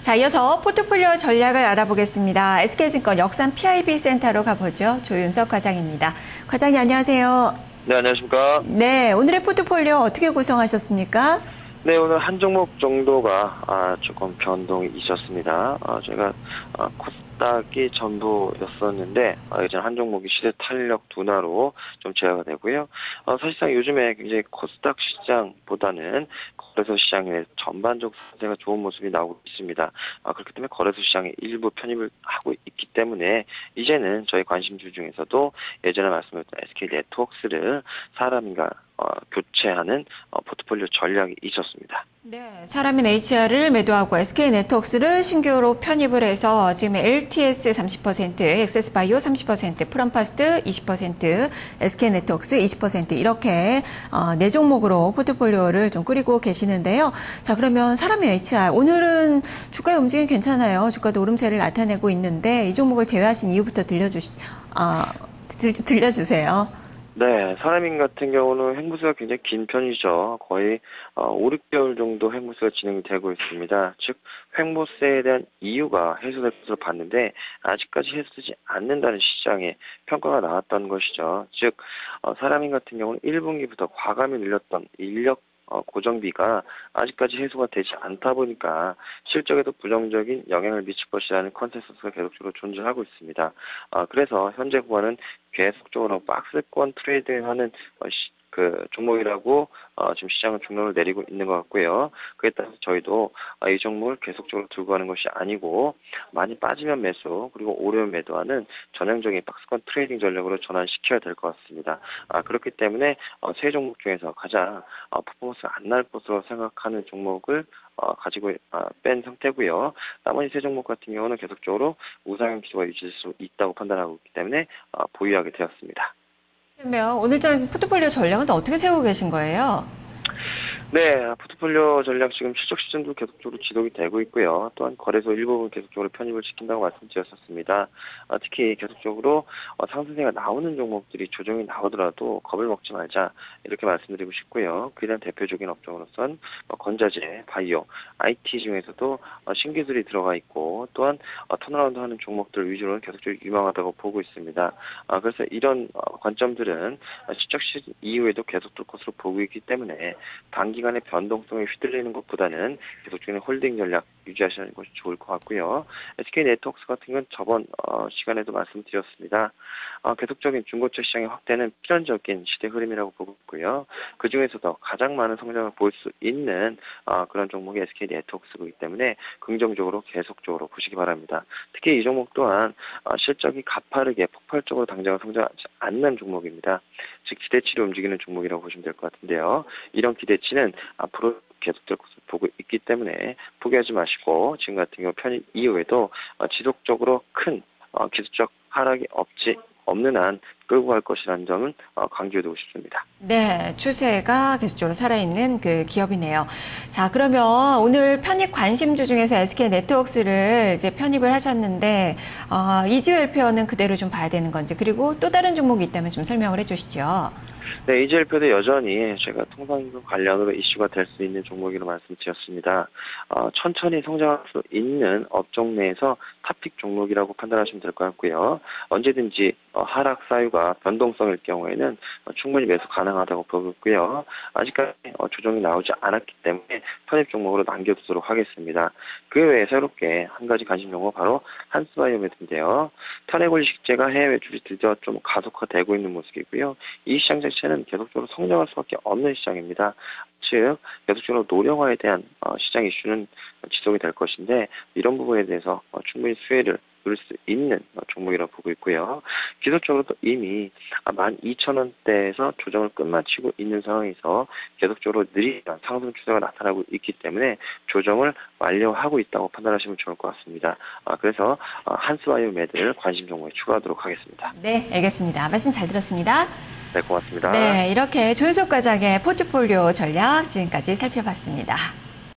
자, 이어서 포트폴리오 전략을 알아보겠습니다. SK증권 역산 PIB 센터로 가보죠. 조윤석 과장입니다. 과장님 안녕하세요. 네, 안녕하십니까. 네, 오늘의 포트폴리오 어떻게 구성하셨습니까? 네, 오늘 한 종목 정도가 조금 변동이 있었습니다. 저희가 코스닥이 전부였었는데 이제 한 종목이 시세 탄력 둔화로 좀 제어가 되고요. 사실상 요즘에 굉장히 코스닥 시장보다는 거래소 시장의 전반적 상태가 좋은 모습이 나오고 있습니다. 그렇기 때문에 거래소 시장에 일부 편입을 하고 있기 때문에 이제는 저희 관심주 중에서도 예전에 말씀드렸던 SK네트워크스를 사람인가 교체하는 포트폴리오 전략이 있었습니다. 네, 사람인 HR을 매도하고 SK네트워크스를 신규로 편입을 해서 지금 LTS 30%, 엑세스바이오 30%, 프롬파스트 20%, SK네트워크스 20% 이렇게 네 종목으로 포트폴리오를 좀 꾸리고 계시는데요. 자, 그러면 사람인 HR 오늘은 주가의 움직임 괜찮아요. 주가도 오름세를 나타내고 있는데 이 종목을 제외하신 이유부터 들려주세요. 네, 사람인 같은 경우는 횡보세가 굉장히 긴 편이죠. 거의 5, 6개월 정도 횡보세가 진행이 되고 있습니다. 즉 횡보세에 대한 이유가 해소될 것으로 봤는데 아직까지 해소되지 않는다는 시장의 평가가 나왔다는 것이죠. 즉 사람인 같은 경우는 1분기부터 과감히 늘렸던 인력 고정비가 아직까지 해소가 되지 않다 보니까 실적에도 부정적인 영향을 미칠 것이라는 컨센서스가 계속적으로 존재하고 있습니다. 그래서 현재 구간은 계속적으로 박스권 트레이딩하는 그 종목이라고 지금 시장은 중론을 내리고 있는 것 같고요. 그에 따라서 저희도 이 종목을 계속적으로 들고 가는 것이 아니고 많이 빠지면 매수 그리고 오르면 매도하는 전형적인 박스권 트레이딩 전략으로 전환시켜야 될 것 같습니다. 그렇기 때문에 세 종목 중에서 가장 퍼포먼스가 안 날 것으로 생각하는 종목을 가지고 뺀 상태고요. 나머지 세 종목 같은 경우는 계속적으로 우상향 기조가 유지될 수 있다고 판단하고 있기 때문에 보유하게 되었습니다. 그러면 오늘장 포트폴리오 전략은 어떻게 세우고 계신 거예요? 네, 포트폴리오 전략 지금 실적 시즌도 계속적으로 지속이 되고 있고요. 또한 거래소 일부분 계속적으로 편입을 시킨다고 말씀드렸었습니다. 특히 계속적으로 상승세가 나오는 종목들이 조정이 나오더라도 겁을 먹지 말자 이렇게 말씀드리고 싶고요. 그에 대한 대표적인 업종으로선 건자재, 바이오, IT 중에서도 신기술이 들어가 있고 또한 턴어라운드하는 종목들 위주로 계속적으로 유망하다고 보고 있습니다. 그래서 이런 관점들은 실적 시즌 이후에도 계속될 것으로 보고 있기 때문에 단기간의 변동성에 휘둘리는 것보다는 계속적인 홀딩 전략 유지하시는 것이 좋을 것 같고요. SK네트워크스 같은 경우는 저번 시간에도 말씀드렸습니다. 계속적인 중고차 시장의 확대는 필연적인 시대 흐름이라고 보고 있고요. 그중에서도 가장 많은 성장을 볼 수 있는 그런 종목이 SK네트워크스이기 때문에 긍정적으로 계속적으로 보시기 바랍니다. 특히 이 종목 또한 실적이 가파르게 폭발적으로 당장은 성장하지 않는 종목입니다. 즉 기대치로 움직이는 종목이라고 보시면 될 것 같은데요. 이런 기대치는 앞으로 계속될 것을 보고 있기 때문에 포기하지 마시고 지금 같은 경우 편입 이후에도 지속적으로 큰 기술적 하락이 없는 한 끌고 갈 것이라는 점은 강조해두고 싶습니다. 네, 추세가 계속적으로 살아있는 그 기업이네요. 자, 그러면 오늘 편입 관심주 중에서 SK네트워크스를 이제 편입을 하셨는데 이지웰페어는 그대로 좀 봐야 되는 건지 그리고 또 다른 종목이 있다면 좀 설명을 해주시죠. 네, 이지웰페어도 여전히 제가 통상임금 관련으로 이슈가 될 수 있는 종목으로 말씀드렸습니다. 천천히 성장할 수 있는 업종 내에서 탑픽 종목이라고 판단하시면 될 것 같고요. 언제든지 하락 사유가 변동성일 경우에는 충분히 매수 가능하다고 보고 있고요. 아직까지 조정이 나오지 않았기 때문에 편입 종목으로 남겨두도록 하겠습니다. 그 외에 새롭게 한 가지 관심 종목 바로 한스바이오메드인데요. 탄핵원리식제가 해외 매출이 드디어 좀 가속화되고 있는 모습이고요. 이 시장 자체는 계속적으로 성장할 수밖에 없는 시장입니다. 즉 계속적으로 노령화에 대한 시장 이슈는 지속이 될 것인데 이런 부분에 대해서 충분히 수혜를 누릴 수 있는 종목이라고 보고 있고요. 기술적으로도 이미 12,000원대에서 조정을 끝마치고 있는 상황에서 계속적으로 느린 상승 추세가 나타나고 있기 때문에 조정을 완료하고 있다고 판단하시면 좋을 것 같습니다. 그래서 한스바이오메드를 관심 종목에 추가하도록 하겠습니다. 네, 알겠습니다. 말씀 잘 들었습니다. 네, 고맙습니다. 네, 이렇게 조윤석 과장의 포트폴리오 전략 지금까지 살펴봤습니다.